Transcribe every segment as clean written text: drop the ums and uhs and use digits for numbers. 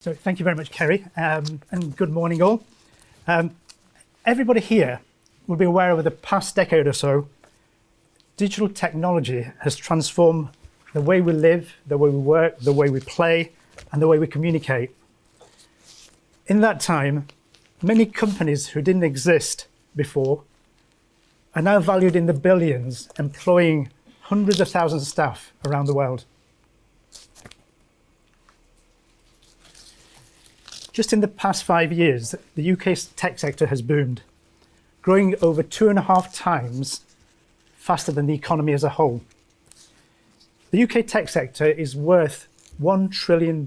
So thank you very much, Kerry, and good morning all. Everybody here will be aware over the past decade or so, digital technology has transformed the way we live, the way we work, the way we play, and the way we communicate. In that time, many companies who didn't exist before are now valued in the billions, employing hundreds of thousands of staff around the world. Just in the past 5 years, the UK's tech sector has boomed, growing over 2.5 times faster than the economy as a whole. The UK tech sector is worth $1 trillion,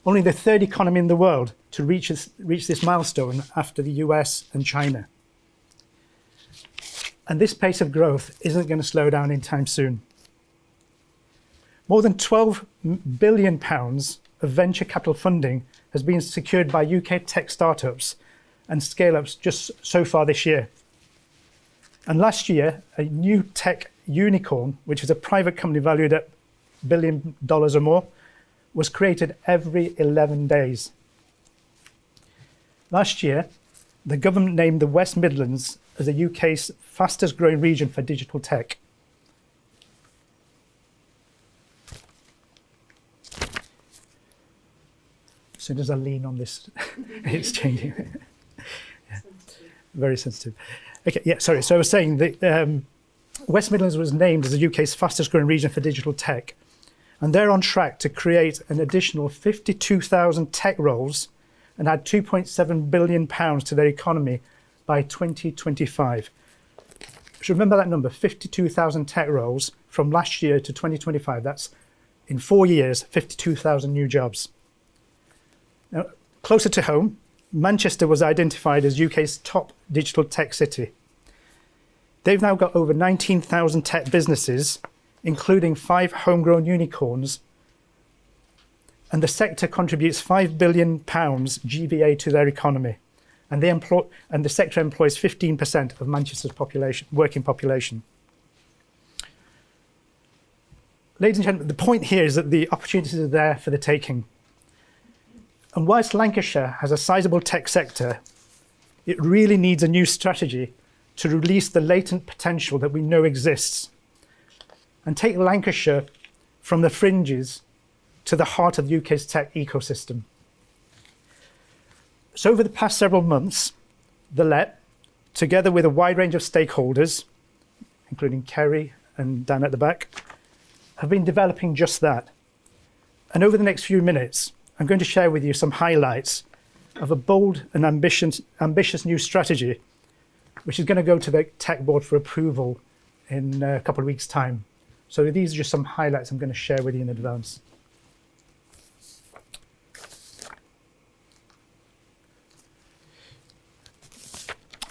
only the third economy in the world to reach this milestone after the US and China. And this pace of growth isn't going to slow down anytime soon. More than £12 billion of venture capital funding has been secured by UK tech startups and scale-ups just so far this year. And last year, a new tech unicorn, which is a private company valued at $1 billion or more, was created every 11 days. Last year, the government named the West Midlands as the UK's fastest growing region for digital tech. As soon as I lean on this, it's changing. Yeah. Very sensitive. Okay, yeah, sorry. So I was saying that West Midlands was named as the UK's fastest growing region for digital tech. And they're on track to create an additional 52,000 tech roles and add £2.7 billion to their economy by 2025. So remember that number, 52,000 tech roles from last year to 2025. That's in 4 years, 52,000 new jobs. Now, closer to home, Manchester was identified as UK's top digital tech city. They've now got over 19,000 tech businesses, including 5 homegrown unicorns, and the sector contributes £5 billion GVA to their economy, and the sector employs 15% of Manchester's working population. Ladies and gentlemen, the point here is that the opportunities are there for the taking. And whilst Lancashire has a sizable tech sector, it really needs a new strategy to release the latent potential that we know exists and take Lancashire from the fringes to the heart of the UK's tech ecosystem. So over the past several months, the LET, together with a wide range of stakeholders, including Kerry and Dan at the back, have been developing just that. And over the next few minutes, I'm going to share with you some highlights of a bold and ambitious new strategy, which is going to go to the Tech Board for approval in a couple of weeks' time. So these are just some highlights I'm going to share with you in advance.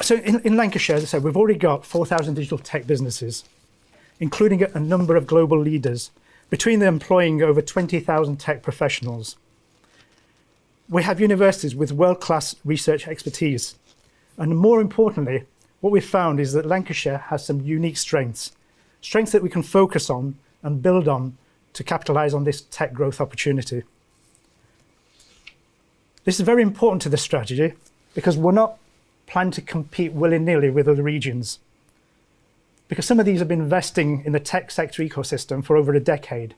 So in Lancashire, as I said, we've already got 4,000 digital tech businesses, including a number of global leaders, between them employing over 20,000 tech professionals. We have universities with world-class research expertise. And more importantly, what we've found is that Lancashire has some unique strengths that we can focus on and build on to capitalise on this tech growth opportunity. This is very important to the strategy because we're not planning to compete willy-nilly with other regions, because some of these have been investing in the tech sector ecosystem for over a decade.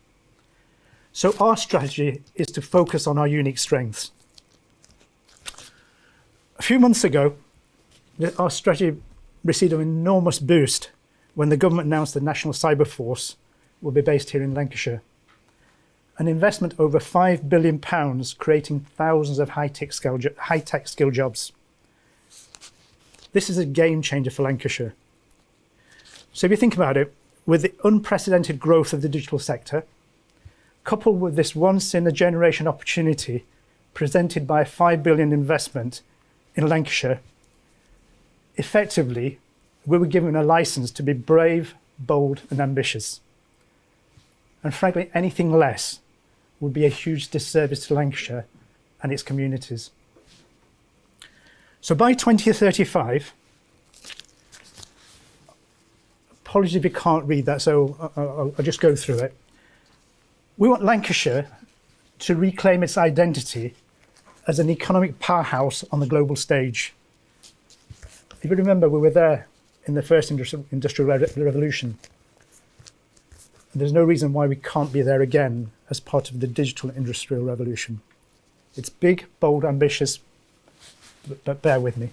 So our strategy is to focus on our unique strengths. A few months ago, our strategy received an enormous boost when the government announced the National Cyber Force will be based here in Lancashire. An investment over £5 billion, creating thousands of high-tech skill jobs. This is a game changer for Lancashire. So if you think about it, with the unprecedented growth of the digital sector, coupled with this once-in-a-generation opportunity presented by a £5 billion investment in Lancashire, effectively, we were given a license to be brave, bold, and ambitious. And frankly, anything less would be a huge disservice to Lancashire and its communities. So by 2035, apologies if you can't read that, so I'll just go through it. We want Lancashire to reclaim its identity as an economic powerhouse on the global stage. If you remember, we were there in the first industrial revolution. There's no reason why we can't be there again as part of the digital industrial revolution. It's big, bold, ambitious, but bear with me.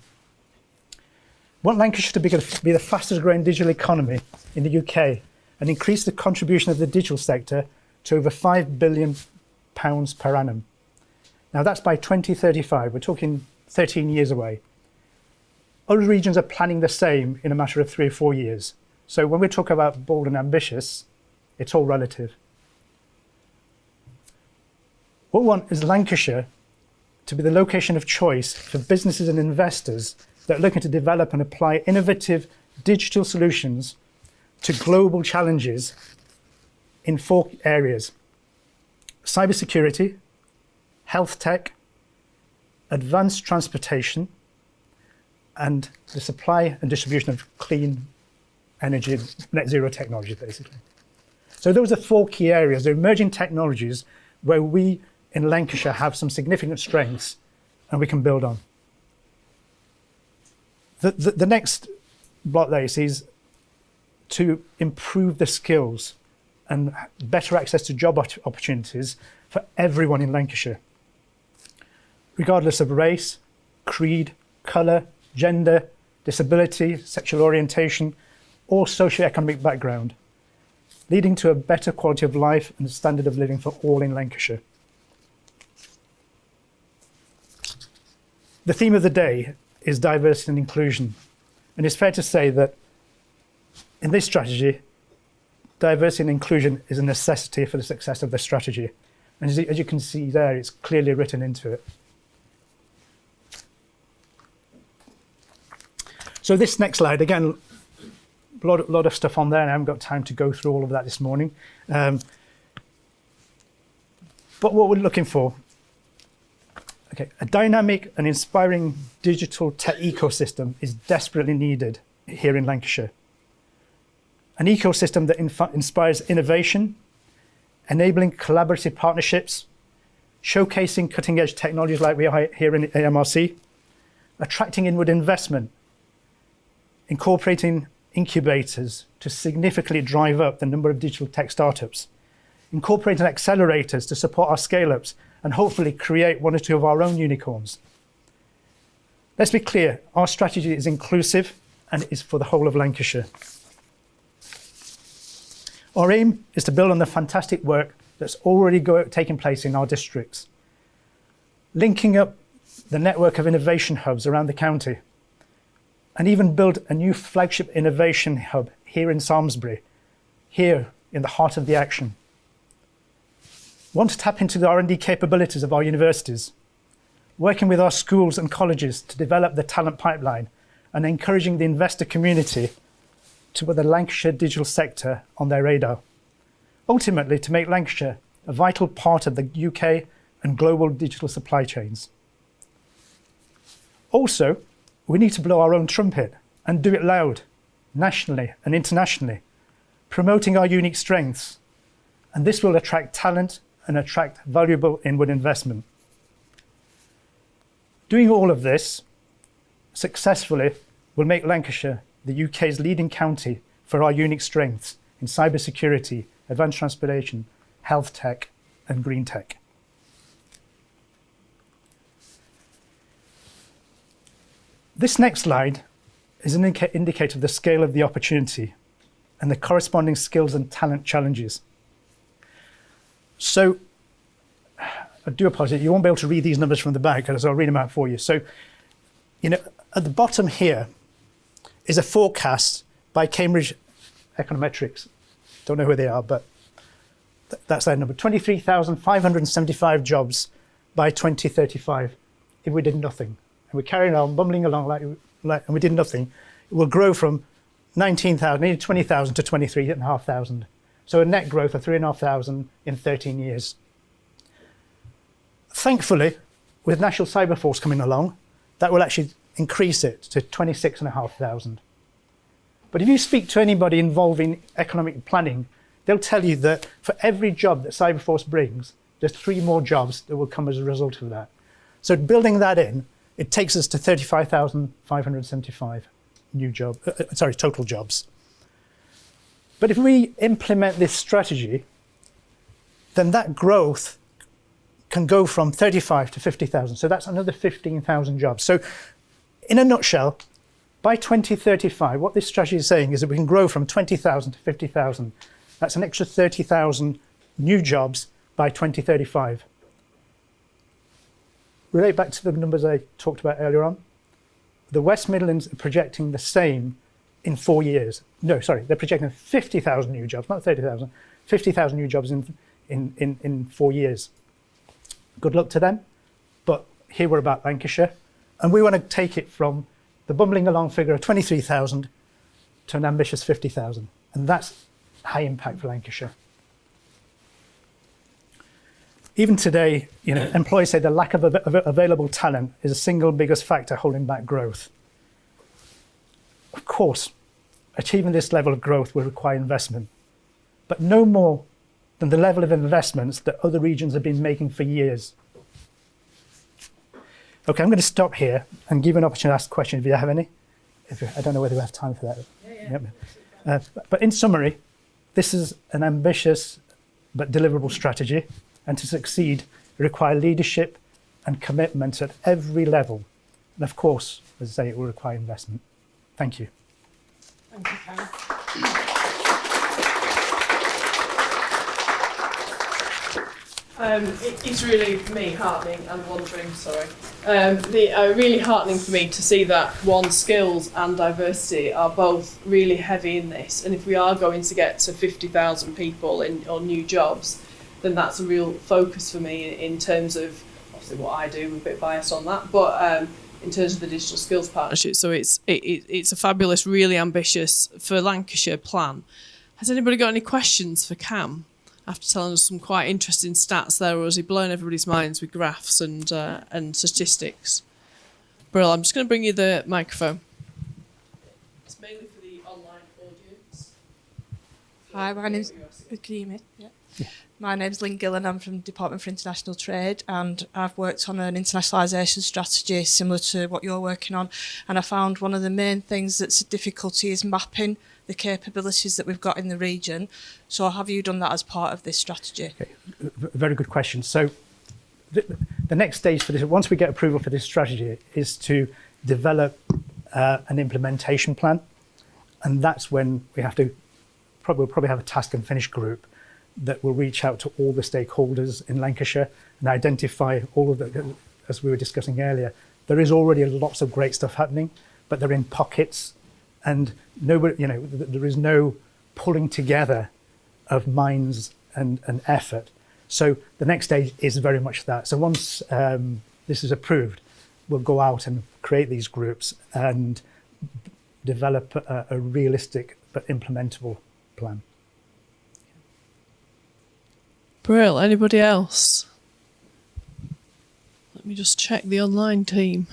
We want Lancashire to be the fastest growing digital economy in the UK and increase the contribution of the digital sector to over £5 billion per annum. Now that's by 2035, we're talking 13 years away. Other regions are planning the same in a matter of 3 or 4 years. So when we talk about bold and ambitious, it's all relative. What we want is Lancashire to be the location of choice for businesses and investors that are looking to develop and apply innovative digital solutions to global challenges in 4 areas: cybersecurity, health tech, advanced transportation, and the supply and distribution of clean energy, net zero technology, basically. So those are 4 key areas. They're emerging technologies where we in Lancashire have some significant strengths and we can build on. The next block there is to improve the skills and better access to job opportunities for everyone in Lancashire, regardless of race, creed, colour, gender, disability, sexual orientation, or socioeconomic background, leading to a better quality of life and standard of living for all in Lancashire. The theme of the day is diversity and inclusion, and it's fair to say that in this strategy, diversity and inclusion is a necessity for the success of the strategy. And as you can see there, it's clearly written into it. So this next slide, again, a lot of stuff on there, and I haven't got time to go through all of that this morning. But what we're looking for, a dynamic and inspiring digital tech ecosystem is desperately needed here in Lancashire. An ecosystem that inspires innovation, enabling collaborative partnerships, showcasing cutting-edge technologies like we are here in AMRC, attracting inward investment, incorporating incubators to significantly drive up the number of digital tech startups, incorporating accelerators to support our scale-ups and hopefully create 1 or 2 of our own unicorns. Let's be clear, our strategy is inclusive and is for the whole of Lancashire. Our aim is to build on the fantastic work that's already taking place in our districts, linking up the network of innovation hubs around the county, and even build a new flagship innovation hub here in Samlesbury, here in the heart of the action. We want to tap into the R&D capabilities of our universities, working with our schools and colleges to develop the talent pipeline and encouraging the investor community to put the Lancashire digital sector on their radar, ultimately to make Lancashire a vital part of the UK and global digital supply chains. Also, we need to blow our own trumpet and do it loud, nationally and internationally, promoting our unique strengths, and this will attract talent and attract valuable inward investment. Doing all of this successfully will make Lancashire the UK's leading county for our unique strengths in cybersecurity, advanced transportation, health tech, and green tech. This next slide is an indicator of the scale of the opportunity and the corresponding skills and talent challenges. So, I do apologize, you won't be able to read these numbers from the back, because I'll read them out for you. So, at the bottom here is a forecast by Cambridge Econometrics. Don't know who they are, but that's their number. 23,575 jobs by 2035 if we did nothing. And we're carrying on, bumbling along and we did nothing. It will grow from 19,000, nearly 20,000 to 23,500. So a net growth of 3,500 in 13 years. Thankfully, with National Cyber Force coming along, that will actually increase it to 26,500. But if you speak to anybody involved in economic planning, they'll tell you that for every job that Cyber Force brings, there's 3 more jobs that will come as a result of that. So building that in, it takes us to 35,575 total jobs. But if we implement this strategy, then that growth can go from 35 to 50,000. So that's another 15,000 jobs. So in a nutshell, by 2035, what this strategy is saying is that we can grow from 20,000 to 50,000. That's an extra 30,000 new jobs by 2035. Relate back to the numbers I talked about earlier on. The West Midlands are projecting the same in 4 years. No, sorry, they're projecting 50,000 new jobs, not 30,000, 50,000 new jobs in 4 years. Good luck to them. But here we're about Lancashire, and we want to take it from the bumbling along figure of 23,000 to an ambitious 50,000. And that's high impact for Lancashire. Even today, employers say the lack of available talent is the single biggest factor holding back growth. Of course, achieving this level of growth will require investment, but no more than the level of investments that other regions have been making for years. Okay, I'm going to stop here and give you an opportunity to ask questions if you have any. I don't know whether we have time for that. Yeah. But in summary, this is an ambitious but deliverable strategy, and to succeed, it requires leadership and commitment at every level. And of course, as I say, it will require investment. Thank you. Thank you, Karen. It's really, for me, heartening and wondering, really heartening for me to see that, one, skills and diversity are both really heavy in this. And if we are going to get to 50,000 people or new jobs, then that's a real focus for me in terms of, obviously, what I do. I'm a bit biased on that, but in terms of the digital skills partnership. So it's a fabulous, really ambitious for Lancashire plan. Has anybody got any questions for Cam after telling us some quite interesting stats there, or has he blown everybody's minds with graphs and statistics? Brill, I'm just going to bring you the microphone. It's mainly for the online audience. Hi, my name's... Can you hear me? Yeah. My name's Lynn Gillen. I'm from Department for International Trade, and I've worked on an internationalisation strategy similar to what you're working on. And I found one of the main things that's a difficulty is mapping the capabilities that we've got in the region. So have you done that as part of this strategy? Okay. Very good question. So the next stage for this, once we get approval for this strategy, is to develop an implementation plan. And that's when we have to probably have a task and finish group that will reach out to all the stakeholders in Lancashire and identify all of the, as we were discussing earlier, there is already lots of great stuff happening, but they're in pockets, and nobody, there is no pulling together of minds and effort. So the next stage is very much that. So once this is approved, we'll go out and create these groups and develop a realistic but implementable plan. Brill, anybody else? Let me just check the online team.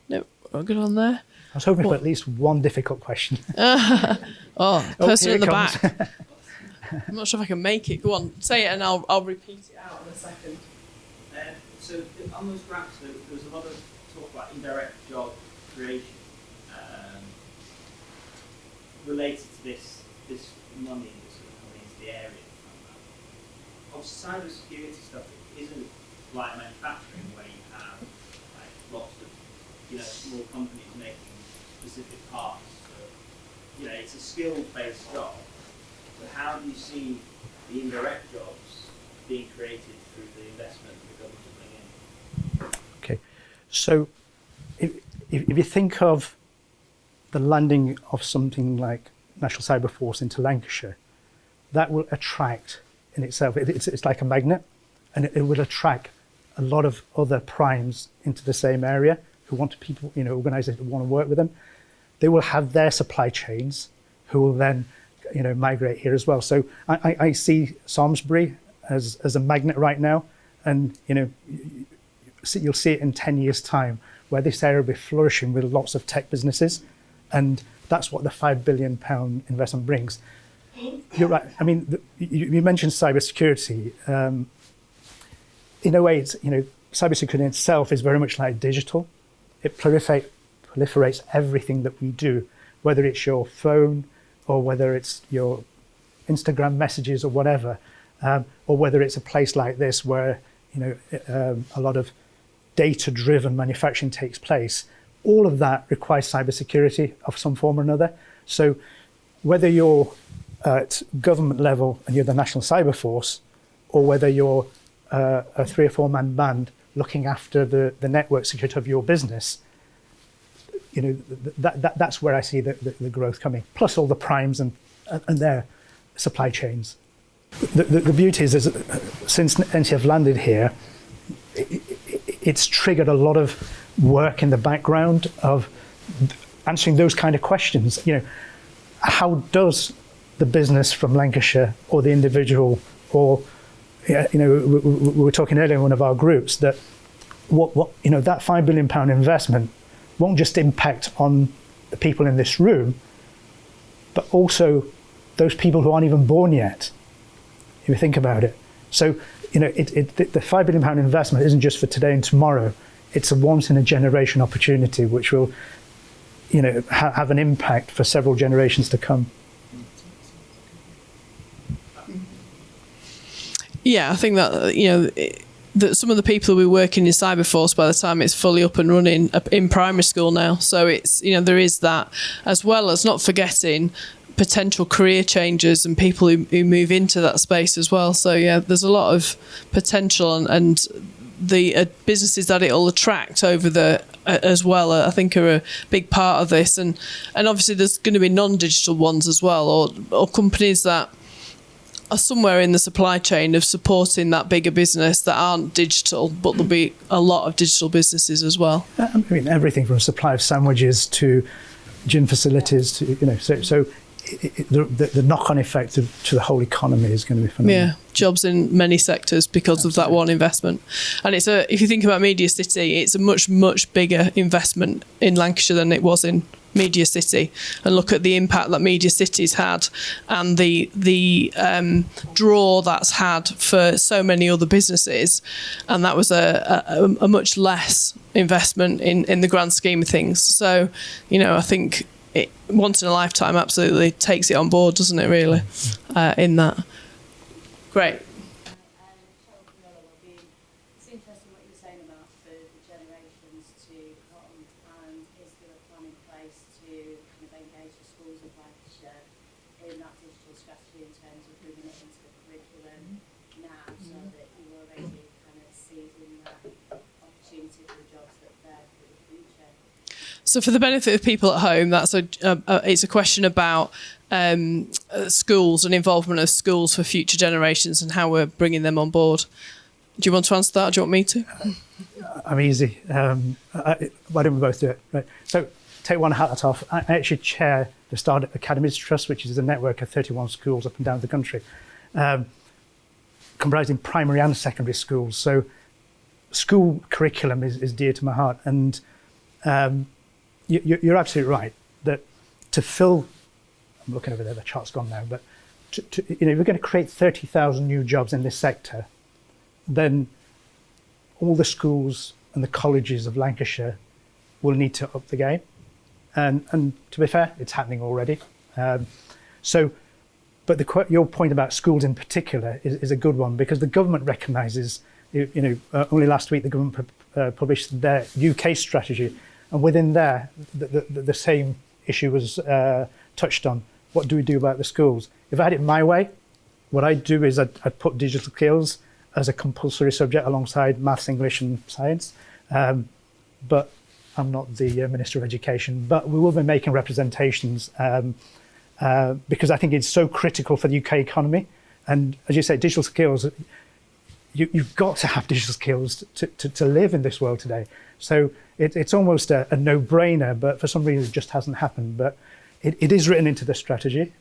Nope, we're good on there. I was hoping for at least one difficult question. Person in the back. I'm not sure if I can make it. Go on, say it and I'll repeat it out in a second. So on those graphs, there was a lot of talk about indirect job creation related to this money that's sort of coming into the area. Obviously, cybersecurity stuff isn't like manufacturing where you have like lots of small companies making specific parts. So, it's a skill-based job. But how do you see the indirect jobs being created through the investment the government are bringing in? Okay, so if you think of the landing of something like National Cyber Force into Lancashire, that will attract in itself, it's like a magnet, and it will attract a lot of other primes into the same area who want people, organisations who want to work with them. They will have their supply chains who will then, migrate here as well. So I see Samlesbury as a magnet right now, and you'll see it in 10 years' time, where this area will be flourishing with lots of tech businesses, and that's what the £5 billion investment brings. you're right. I mean, you mentioned cybersecurity. In a way, it's, cybersecurity in itself is very much like digital. It proliferates everything that we do, whether it's your phone or whether it's your Instagram messages or whatever, or whether it's a place like this where a lot of data-driven manufacturing takes place. All of that requires cybersecurity of some form or another. So whether you're at government level and you're the National Cyber Force, or whether you're a 3 or 4 man band looking after the network security of your business, that's where I see the growth coming. Plus all the primes and their supply chains. The beauty is since NCF landed here, it's triggered a lot of work in the background of answering those kind of questions. How does the business from Lancashire or the individual, or we were talking earlier in one of our groups that that £5 billion investment won't just impact on the people in this room, but also those people who aren't even born yet, if you think about it. So, the £5 billion investment isn't just for today and tomorrow. It's a once in a generation opportunity which will, have an impact for several generations to come. Yeah, I think that, that some of the people who are working in Cyberforce by the time it's fully up and running in primary school now. So it's, there is that, as well as not forgetting potential career changes and people who move into that space as well. So yeah, there's a lot of potential, and the businesses that it'll attract over as well, I think, are a big part of this. And obviously there's going to be non-digital ones as well, or companies that are somewhere in the supply chain of supporting that bigger business that aren't digital, but there'll be a lot of digital businesses as well. I mean, everything from supply of sandwiches to gym facilities to, the knock-on effect to the whole economy is going to be phenomenal. Yeah, jobs in many sectors because of that one investment. And if you think about Media City, it's a much, much bigger investment in Lancashire than it was in Media City. And look at the impact that Media City's had and the draw that's had for so many other businesses. And that was a much less investment in the grand scheme of things. So, I think it, once in a lifetime, absolutely takes it on board, doesn't it, really, in that. Great. It's interesting what you were saying about the generations to come, and is there a plan in place to kind of engage the schools of Lancashire in that digital strategy in terms of bringing it into the curriculum now, so that you're already kind of seizing that opportunity for the jobs that are there for the future? So for the benefit of people at home, it's a question about schools and involvement of schools for future generations and how we're bringing them on board. Do you want to answer that, or do you want me to? I'm easy. Why don't we both do it? Right. So take one hat off. I actually chair the Start Academies Trust, which is a network of 31 schools up and down the country, comprising primary and secondary schools. So school curriculum is dear to my heart. And you're absolutely right that to fill, I'm looking over there, the chart's gone now, but if we're going to create 30,000 new jobs in this sector, then all the schools and the colleges of Lancashire will need to up the game. And to be fair, it's happening already. But your point about schools in particular is a good one, because the government recognises, only last week the government published their UK strategy, and within there, the same issue was touched on. What do we do about the schools? If I had it my way, what I'd do is I'd put digital skills as a compulsory subject alongside maths, English and science. But I'm not the Minister of Education, but we will be making representations because I think it's so critical for the UK economy. And as you say, digital skills, you've got to have digital skills to live in this world today. So it's almost a no-brainer, but for some reason it just hasn't happened. But it is written into the strategy.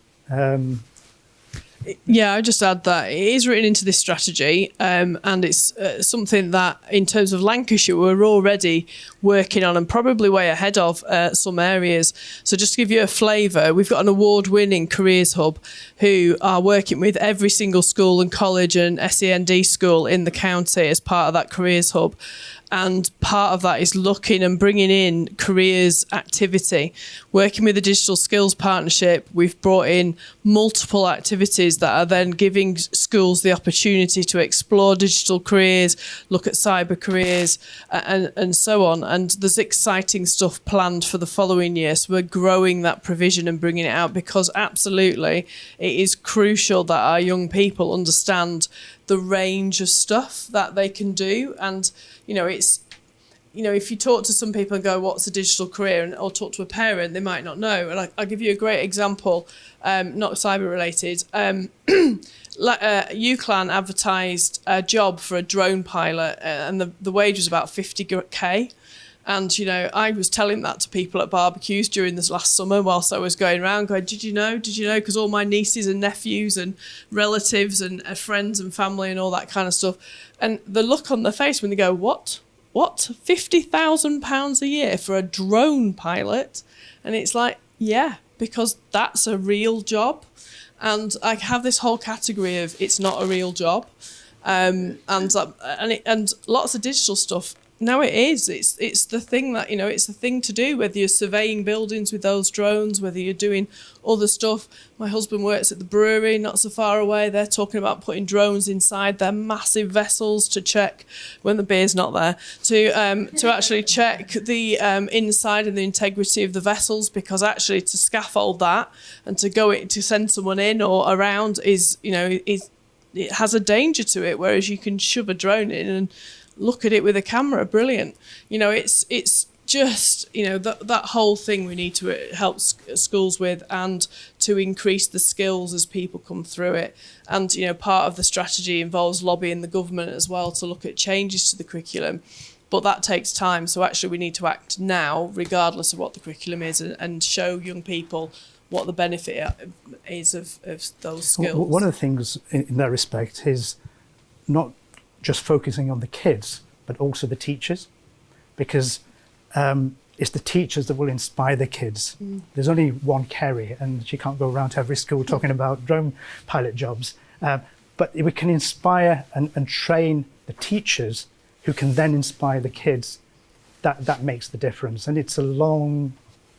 Yeah, I just add that it is written into this strategy, and it's something that, in terms of Lancashire, we're already working on and probably way ahead of some areas. So just to give you a flavour, we've got an award-winning careers hub who are working with every single school and college and SEND school in the county as part of that careers hub. And part of that is looking and bringing in careers activity. Working with the Digital Skills Partnership, we've brought in multiple activities that are then giving schools the opportunity to explore digital careers, look at cyber careers, and so on. And there's exciting stuff planned for the following year. So we're growing that provision and bringing it out, because absolutely it is crucial that our young people understand the range of stuff that they can do. And it's, if you talk to some people and go, what's a digital career? Or talk to a parent, they might not know. And I'll give you a great example, not cyber related. UCLan advertised a job for a drone pilot, and the wage was about 50k. And, I was telling that to people at barbecues during this last summer whilst I was going around going, did you know? Because all my nieces and nephews and relatives and friends and family and all that kind of stuff. And the look on their face when they go, what? £50,000 a year for a drone pilot? And it's like, yeah, because that's a real job. And I have this whole category of it's not a real job. And lots of digital stuff. No, it is. It's the thing that, it's the thing to do, whether you're surveying buildings with those drones, whether you're doing other stuff. My husband works at the brewery not so far away. They're talking about putting drones inside their massive vessels to check, when the beer's not there, to actually check the inside and the integrity of the vessels, because actually to scaffold that and to send someone in or around is it has a danger to it, whereas you can shove a drone in and look at it with a camera. Brilliant. It's just, that whole thing we need to help schools with, and to increase the skills as people come through it. And, part of the strategy involves lobbying the government as well to look at changes to the curriculum. But that takes time. So actually we need to act now, regardless of what the curriculum is, and show young people what the benefit is of those skills. One of the things in that respect is not just focusing on the kids, but also the teachers, because it's the teachers that will inspire the kids. There's only one Kerry, and she can't go around to every school talking about drone pilot jobs. But if we can inspire and train the teachers who can then inspire the kids, that makes the difference. And it's a long,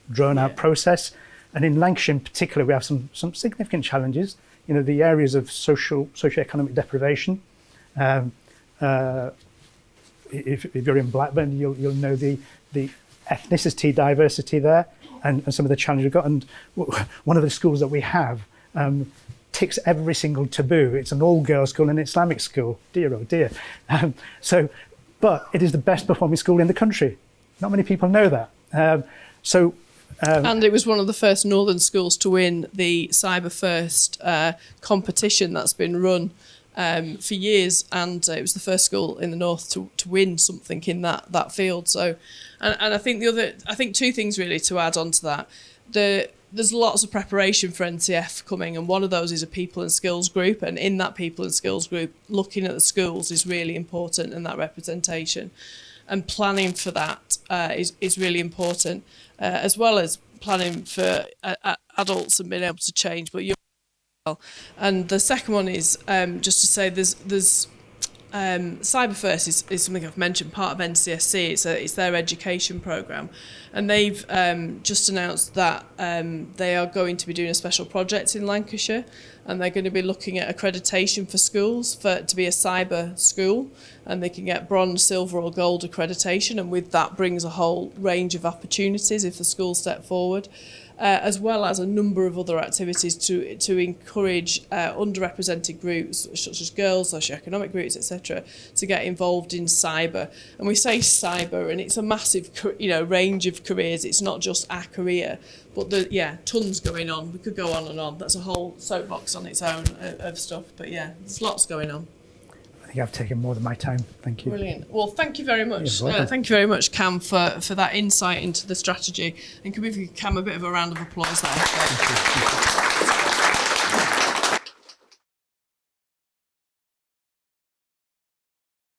drawn-out process. And in Lancashire in particular, we have some significant challenges. The areas of socioeconomic deprivation. If you're in Blackburn, you'll know the ethnicity diversity there, and some of the challenges we've got. And one of the schools that we have ticks every single taboo. It's an all-girls school and an Islamic school. Dear, oh dear. But it is the best performing school in the country. Not many people know that. And it was one of the first northern schools to win the Cyber First competition that's been run for years, and it was the first school in the north to win something in that field. So, and I think two things really to add on to that. There's lots of preparation for NCF coming, and one of those is a people and skills group, and in that people and skills group, looking at the schools is really important, and that representation and planning for that is really important, as well as planning for adults and being able to change. But and the second one is just to say there's Cyber First is something I've mentioned, part of NCSC. It's their education programme, and they've just announced that they are going to be doing a special project in Lancashire, and they're going to be looking at accreditation for schools to be a cyber school, and they can get bronze, silver or gold accreditation, and with that brings a whole range of opportunities if the schools step forward. As well as a number of other activities to encourage underrepresented groups such as girls, socioeconomic groups, etc., to get involved in cyber. And we say cyber, and it's a massive range of careers. It's not just a career, but tons going on. We could go on and on. That's a whole soapbox on its own of stuff. But there's lots going on. I think I've taken more than my time. Thank you. Brilliant. Well, thank you very much. Thank you very much, Cam, for that insight into the strategy. And can we give Cam a bit of a round of applause there? Thank you.